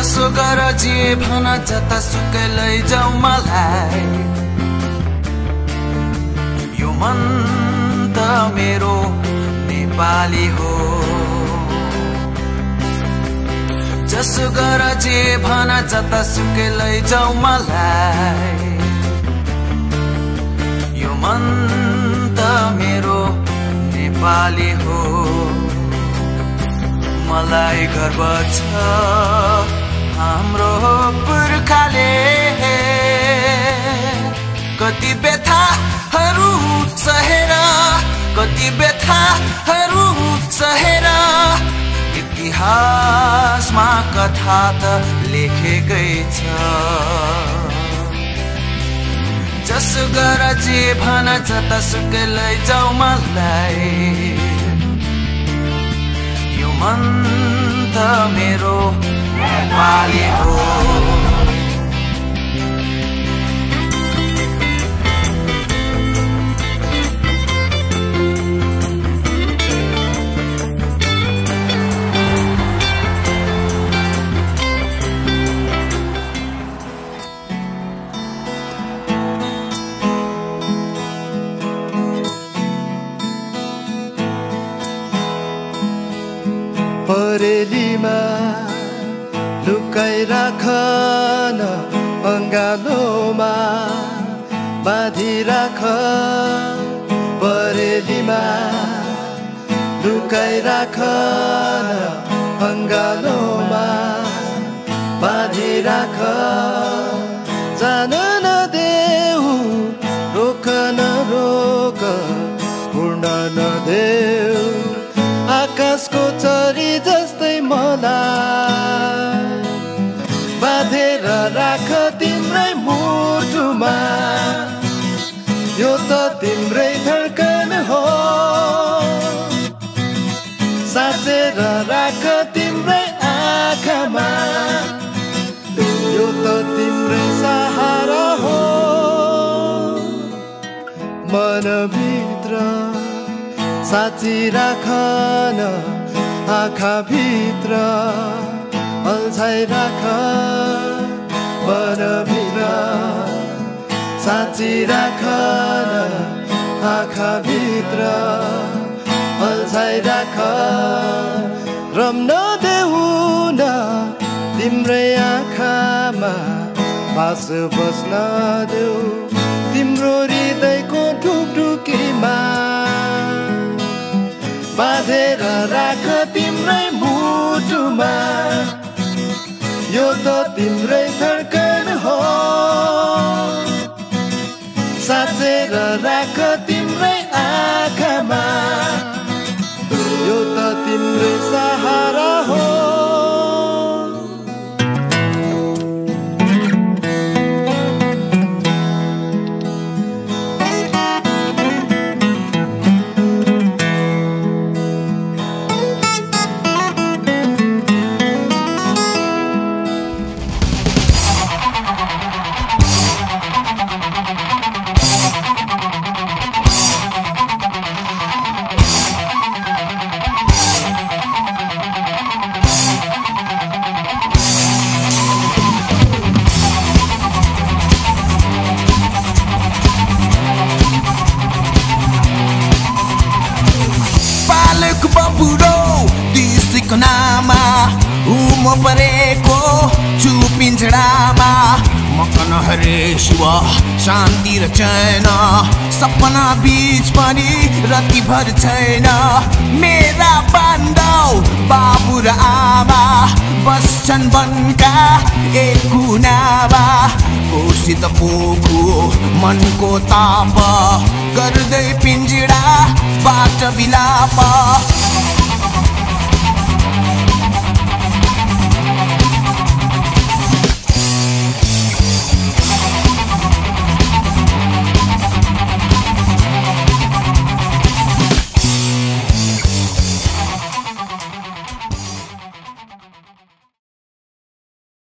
जसो गर जे भन जतासुकै लैजाऊ मलाई यो मन त मेरो नेपाली हो जसो गर जे भन जतासुकै लैजाऊ मलाई यो मन त मेरो नेपाली हो मलाई गर्व छ हाम्रो पुर्खाले कति व्यथाहरू सहेर कति व्यथाहरू सहेर इतिहासमा कथा त लेखेकै छ जसो गर जे भन जतासुकै लैजाऊ मलाई यो मन त मेरो नेपाली हो परेलीमा लुकाइ राख न अङ्गालोमा बाँधि राख परेलीमा लुकाइ राख न अङ्गालोमा बाँधि राख जान नदेऊ रोक नरोक पूर्ण नदेऊ आकाशको चरी जस्तै मलाई बाँधेर राख तिम्रै मुटुमा यो त तिम्रै धड्कन हो साँचेर राख तिम्रै आँखामा यो त तिम्रै सहारा हो मनभित्र साँची राख न आँखाभित्र अल्झाइ राख मनभित्र साँची राख न आँखाभित्र अल्झाइ राख रम्न देऊ न तिम्रै आँखामा बास बस्न देऊ तिम्रो हृदयको ढुकढुकीमा बाँधेर राख तिम्रै मुटुमा यो त तिम्रै धड्कन हो साँचेर राख तिम्रै आँखामा यो त तिम्रै सहारा हो म परेको छु पिंजडामा मकन हरे शिव शान्ति र चैन सपना बीच पनि रतिभर छैन मेरा बान्धव बाबु र आमा बस्छन् वनका एक कुनामा कोसित पोखु मनको ताप गर्दै पिंजडाबाट बिलाप